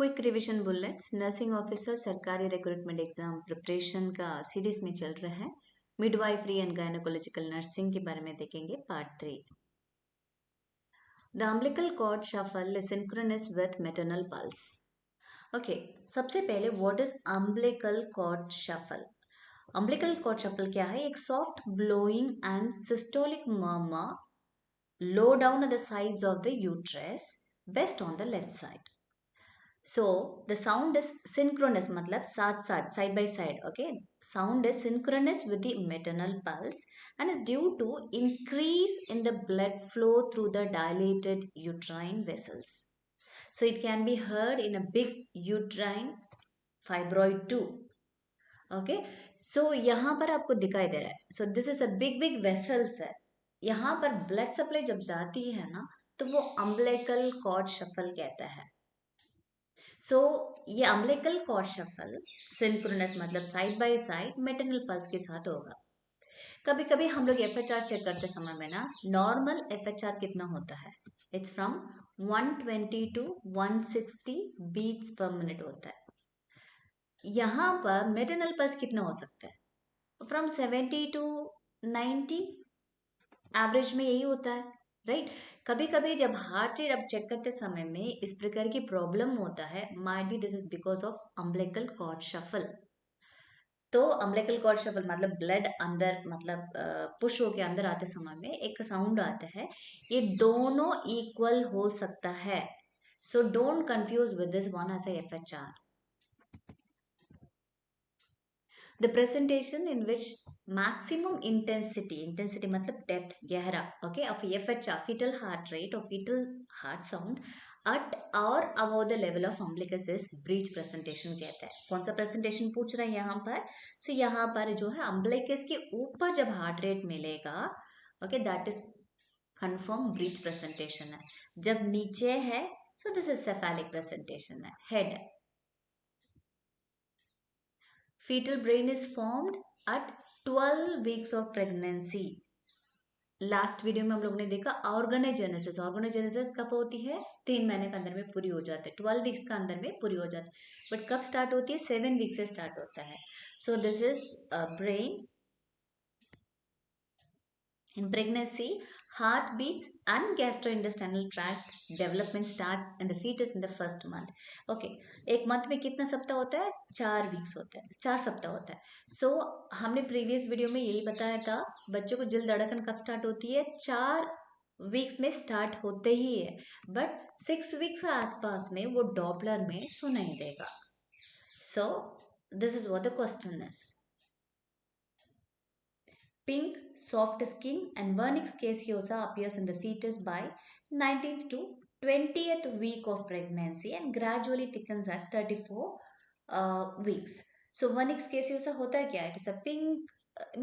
Quick revision bullets nursing officer सरकारी recruitment exam preparation का series में चल रहा है। मिडवाइफरी एंड गायनोकोलॉजिकल नर्सिंग के बारे में देखेंगे part 3। The umbilical cord souffle is synchronous with maternal pulse. Okay, सबसे पहले what is umbilical cord souffle? Umbilical cord souffle क्या है? एक soft blowing and systolic murmur low down at the sides of the uterus, best on the left side. So the sound is synchronous, मतलब साथ साथ, side by side. Okay, sound is synchronous with the maternal pulse and is due to increase in the blood flow through the dilated uterine vessels. So it can be heard in a big uterine fibroid too. Okay, so यहाँ पर आपको दिखाई दे रहा है. So this is a big vessels है. यहाँ पर blood supply जब जाती है ना, तो वो umbilical cord shuffle कहता है. ये अम्बिलिकल कॉर्ड शफल सिंक्रोनस मतलब side by side maternal pulse के साथ होगा. कभी कभी हम लोग एफएचआर चेक करते समय में ना, नॉर्मल एफएचआर कितना होता है? It's from 120 to 160 beats per minute होता है. यहाँ पर मैटरनल पल्स कितना हो सकता है? फ्रॉम 70 टू 90, एवरेज में यही होता है, राइट? कभी कभी जब हार्ट रेट आप चेक करते समय में इस प्रकार की प्रॉब्लम होता है, might be this is because of umbilical cord souffle. तो अम्बिलिकल कॉर्ड शफल मतलब ब्लड अंदर, मतलब पुश होके अंदर आते समय में एक साउंड आता है. ये दोनों इक्वल हो सकता है. So don't confuse with this one as FHR. The presentation in which maximum intensity मतलब depth, गहरा, okay, of FHR, fetal heart rate or fetal heart sound at or above the level of umbilicus is breech presentation कहता है. कौन सा presentation पूछ रहा है यहाँ पर? So यहाँ पर जो है umbilicus के ऊपर जब heart rate मिलेगा, okay, that is confirm breech presentation है. जब नीचे है, so this is cephalic presentation है, head. Fetal brain is formed at 12 weeks of pregnancy. Last video में हम लोग ने देखा ऑर्गेनोजेनेसिस. ऑर्गेनोजेनेसिस कब होती है? 3 महीने के अंदर में पूरी हो जाती है. 12 वीक्स का अंदर में पूरी हो जाती है. बट कब स्टार्ट होती है? 7 वीक से स्टार्ट होता है. So this is brain in pregnancy. Heart beats and gastrointestinal tract development starts in the fetus in the first month. Okay, एक मंथ में कितना सप्ताह होता है? 4 वीक्स होता है, 4 सप्ताह होता है. सो हमने प्रीवियस वीडियो में यही बताया था, बच्चों को जल धड़कन कब स्टार्ट होती है? 4 वीक्स में स्टार्ट होते ही है. बट 6 वीक्स के आसपास में वो डॉपलर में सुनाई देगा. सो this is what the question is. Pink, soft skin and vernix caseosa appears in the fetus by 19th to 20th week of pregnancy and gradually thickens at 34 weeks. So vernix caseosa होता है क्या? It is a pink,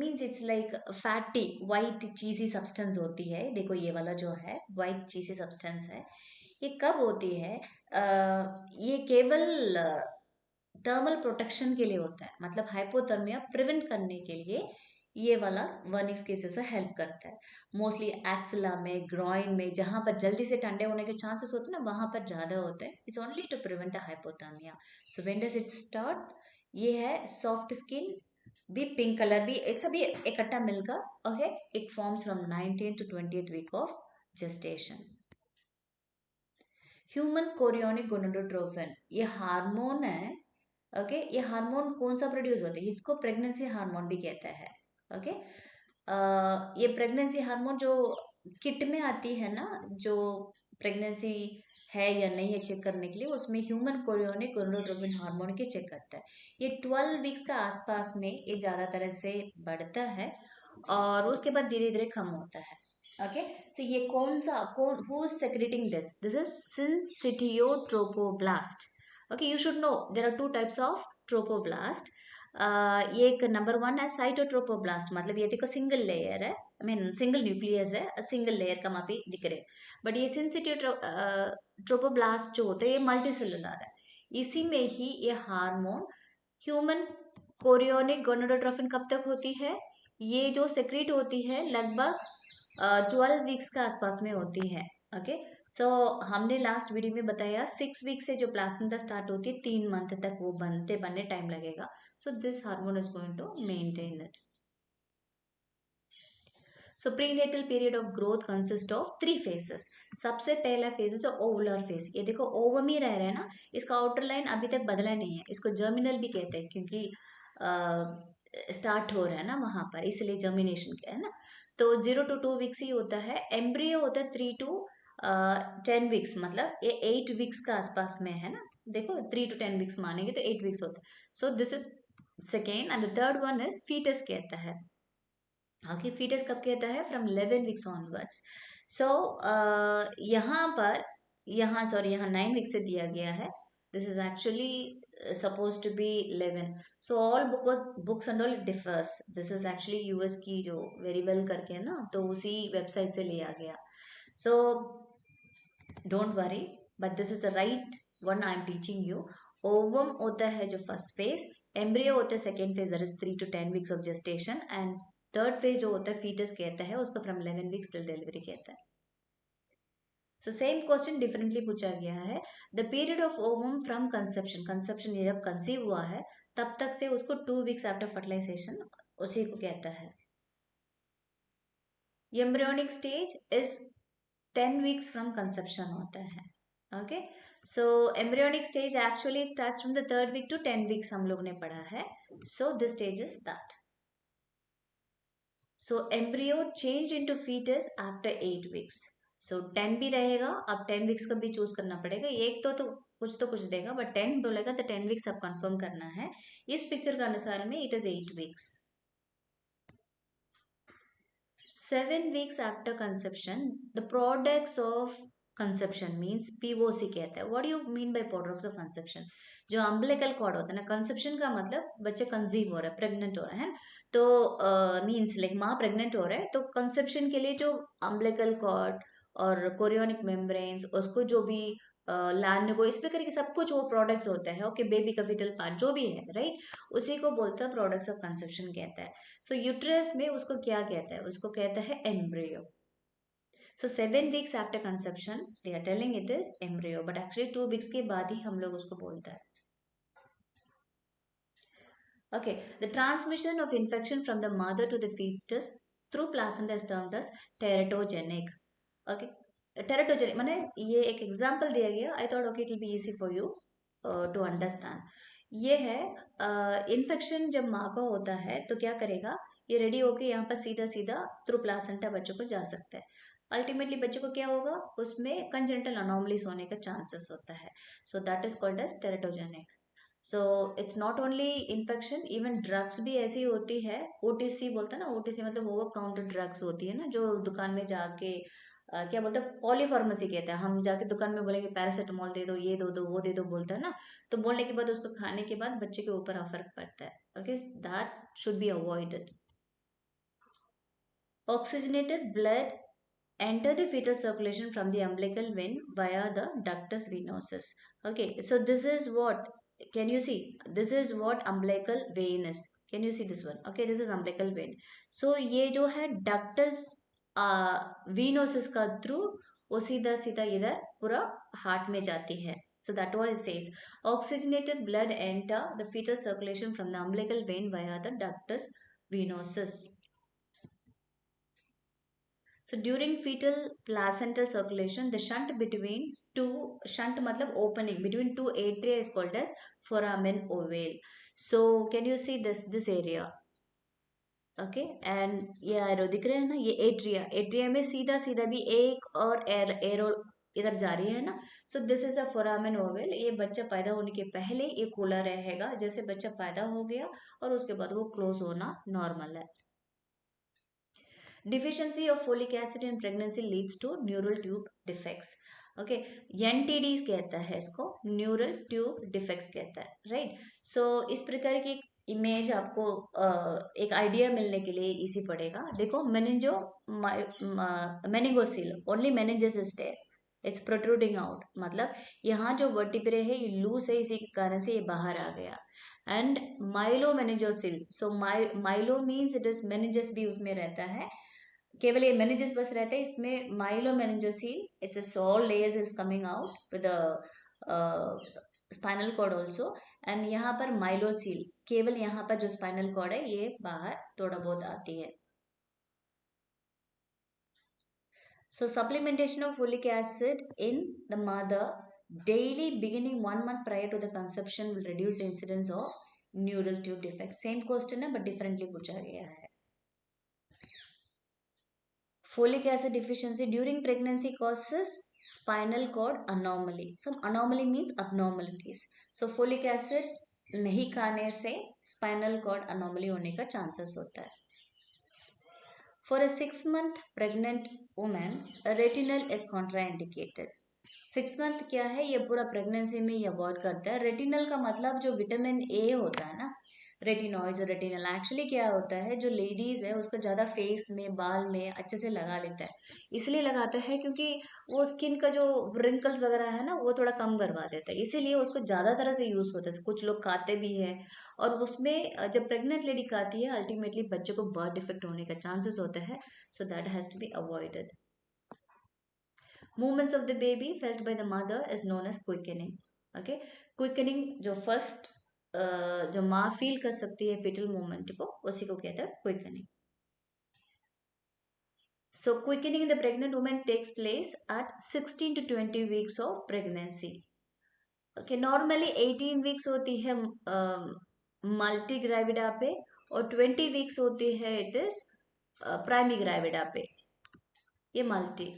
means it's like fatty, white cheesy substance होती है. देखो ये वाला जो है white cheesy substance है. ये कब होती है? ये केवल थर्मल प्रोटेक्शन के लिए होता है, मतलब हाइपोथर्मिया प्रिवेंट करने के लिए ये वाला वर्निक्स केसेस से हेल्प करता है. मोस्टली एक्सिला में, ग्रॉइन में, जहां पर जल्दी से ठंडे होने के चांसेस होते हैं ना, वहां पर ज्यादा होते हैं. It's only to prevent a hypothermia. So when does it start? ये है सॉफ्ट स्किन भी, पिंक कलर भी, एक सभी इकट्ठा मिलकर. Okay, it forms from 19th to 20th week of gestation. Human chorionic gonadotropin ये हार्मोन है. ओके, ये हार्मोन कौन सा प्रोड्यूस होता है? इसको प्रेगनेंसी हार्मोन भी कहता है. ओके, ये प्रेगनेंसी हार्मोन जो किट में आती है ना, जो प्रेगनेंसी है या नहीं है चेक करने के लिए, उसमें ह्यूमन कोरियोनिक गोनाडोट्रोपिन हार्मोन के चेक करता है. ये 12 वीक्स का आसपास में ये ज्यादा तरह से बढ़ता है और उसके बाद धीरे धीरे कम होता है. ओके, सो ये कौन who is secreting this? This is syncytiotrophoblast. Okay, you should know there are 2 types of trophoblast. ये एक नंबर 1 है साइटोट्रोपोब्लास्ट, मतलब ये देखो सिंगल लेयर है, आई मीन सिंगल न्यूक्लियस है, सिंगल लेयर का मापी दिख रहे. बट ये सिंसिटिव ट्रोपोब्लास्ट जो होते हैं ये मल्टी सेलुलर है. इसी में ही ये हार्मोन ह्यूमन कोरियोनिक गोनाडोट्रोपिन कब तक होती है? ये जो सेक्रेट होती है लगभग 12 वीक्स के आसपास में होती है. ओके। सो हमने लास्ट वीडियो में बताया 6 वीक से जो प्लासेंटा स्टार्ट होती है 3 मंथ तक वो बनने टाइम लगेगा। So this hormone is going to maintain it. So prenatal period of growth consist of 3 phases. सबसे पहला फेज है ओवुलर फेज। ये देखो ओवम ही रह रहा है ना, इसका आउटर लाइन अभी तक बदला नहीं है, इसको जर्मिनल भी कहते हैं क्योंकि स्टार्ट हो रहा है ना वहां पर, इसलिए जर्मिनेशन क्या है ना। तो 0 to 2 वीक्स ही होता है। एम्ब्रियो होता है 3 to 10 वीक्स, मतलब ये 8 वीक्स का आसपास में है ना। देखो 3 to 10 वीक्स मानेंगे तो 8 वीक्स होता है। So this is second and the third one is foetus कहता है। ओके, फीटस कब कहता है? From 11 weeks onwards. सो यहाँ पर, यहाँ सॉरी यहाँ 9 वीक्स से दिया गया है। This is actually supposed to be 11. So all books and all it differs. This is actually US की जो very well करके है ना, तो उसी वेबसाइट से लिया गया। So don't worry, but this is the right one I am teaching you. Ovum होता है जो फर्स्ट फेज, एम्ब्रियो होता है second phase, that is 3 to 10 weeks of gestation, and third phase जो होता है फीटस कहता है उसको फ्रॉम 11 वीक्स टिल डिलीवरी कहता है। सो सेम क्वेश्चन डिफरेंटली पूछा गया है। The period of ovum from conception, conception ये जब कंसीव हुआ है तब तक से उसको 2 वीक्स आफ्टर फर्टिलाइजेशन उसी को कहता है। Embryonic stage is 10 weeks from conception होता है। Okay, so embryonic stage actually starts from the 3rd week to 10 weeks हम लोग ने पढ़ा है। So this stage is that. So embryo change into foetus after 8 weeks. So 10 भी रहेगा, अब 10 वीक्स का भी चूज करना पड़ेगा। एक तो कुछ देगा, बट 10 बोलेगा तो 10 वीक्स अब कंफर्म करना है। इस पिक्चर के अनुसार में it is 8 weeks. 7 weeks after conception the products of conception means POC कहता है। What do you mean by products of conception? जो अम्बिलिकल कॉर्ड होता है ना, कंसेप्शन का मतलब बच्चे कंसीव हो रहा है, प्रेग्नेंट हो रहा है। तो मीन्स लाइक माँ प्रेग्नेंट हो रहा है तो कंसेप्शन के लिए जो अम्बिलिकल कॉर्ड और कोरियोनिक मेम्ब्रेन्स, उसको जो भी लाने को इस प्रकार के सब कुछ वो प्रोडक्ट्स होता है। ओके, बेबी का विटल पार्ट जो भी है, राइट, उसी को बोलता है प्रोडक्ट्स ऑफ कंसेप्शन कहता है। सो यूट्रस में उसको क्या कहता है? उसको कहता है embryo. So 7 weeks after conception they are telling it is embryo, but actually 2 weeks के बाद ही हम लोग उसको बोलता है। Okay, the transmission of infection from the mother to the fetus through placenta is termed as teratogenic. Okay, teratogenic माने ये एक एग्जांपल दिया गया। I thought okay it will be easy for you to understand. ये है infection जब माँ का होता है तो क्या करेगा, ये रेडी होके यहाँ पर सीधा सीधा थ्रू प्लासेंटा बच्चों को जा सकता है। अल्टीमेटली बच्चों को क्या होगा, उसमें कंजेनिटल अनोमलीज होने का चांसेस होता है। So that is called as teratogenic. So it's not only infection, even drugs भी ऐसी होती है। ओटीसी बोलते हैं ना, ओटीसी मतलब ओवर काउंटर ड्रग्स होती है ना, जो दुकान में जाके क्या बोलते हैं, पॉलीफार्मेसी कहते हैं। हम जाके दुकान में बोलेंगे पैरासिटामोल दे दो, ये दो दो वो दे दो बोलता है ना, तो बोलने के बाद उसको खाने के बाद बच्चे के ऊपर फर्क पड़ता है। Okay, that should be avoided. Oxygenated blood enter the fetal circulation from the umbilical vein via the ductus venosus. Okay, so this is what, can you see? This is what umbilical vein is. Can you see this one? Okay, this is umbilical vein. So ये जो है ductus venosus का through वो सीधा सीधा इधर पूरा heart में जाती है. So that what it says. Oxygenated blood enter the fetal circulation from the umbilical vein via the ductus venosus. So during fetal placental circulation, the shunt between two, shunt matlab opening between two atria is called as foramen ovale. So can you see this area? Okay, and ये arrow दिख रहे हैं ना, ये atria, atria में सीधा सीधा भी एक और एरो इधर जा रही है ना। सो this is a foramen Oval. ये बच्चा पैदा होने के पहले ये खुला रहेगा, जैसे बच्चा पैदा हो गया और उसके बाद वो क्लोज होना नॉर्मल है। Deficiency of folic acid in pregnancy leads to neural tube defects. Okay, NTDs कहता है इसको, न्यूरल ट्यूब डिफेक्ट्स कहता है, राइट। सो इस प्रकार की इमेज आपको एक आइडिया मिलने के लिए इसी पड़ेगा। देखो meningo meningocele, only meninges is there, it's protruding out, मतलब यहाँ जो वर्टिब्रे है ये लूज है, इसी के कारण से ये बाहर आ गया। And myelo meningocele, so myelo means it is meninges भी उसमें रहता है। केवल ये मेनिंजेस बस रहता है, इसमें myelomeningocele, it's a sole layers is coming out with spinal cord also, and यहाँ पर माइलोसील, केवल यहाँ पर जो स्पाइनल कॉर्ड है ये बाहर थोड़ा बहुत आती है. So supplementation of folic acid in the mother daily beginning 1 month prior to the conception will reduce the incidence of neural tube defect. Same question है but differently पूछा गया है. Folic acid deficiency during pregnancy causes spinal cord anomaly. Some anomaly means abnormalities. So folic acid नहीं खाने से spinal cord anomaly होने का chances होता है. For a 6 month pregnant woman, a retinal is contraindicated. 6 month क्या है, ये पूरा प्रेगनेंसी में ये अवॉइड करता है. रेटिनल का मतलब जो विटामिन ए होता है ना, रेटिनॉइड और रेटिनल, एक्चुअली क्या होता है, जो लेडीज है उसको ज़्यादा फेस में बाल में अच्छे से लगा लेता है. इसलिए लगाता है क्योंकि वो स्किन का जो रिंकल्स वगैरह है ना वो थोड़ा कम करवा देता है, इसीलिए उसको ज़्यादा तरह से यूज़ होता है. कुछ लोग खाते भी है, और उसमें जब प्रेग्नेंट लेडी खाती है अल्टीमेटली बच्चे को बर्थ डिफेक्ट होने का चांसेस होता है. So that has to be avoided. Movements of the baby felt by the mother is known as quickening. Okay, quickening जो first जो माँ फील कर सकती है fetal movement को, उसी को कहते हैं quickening. So quickening in the pregnant woman takes place at 16 to 20 weeks of pregnancy. Okay, normally 18 weeks होती है मल्टी ग्रेविडा पे, और 20 weeks होती है इट इज प्राइमी ग्रेविडा पे, ये multi.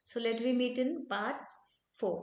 So let we meet in part 4.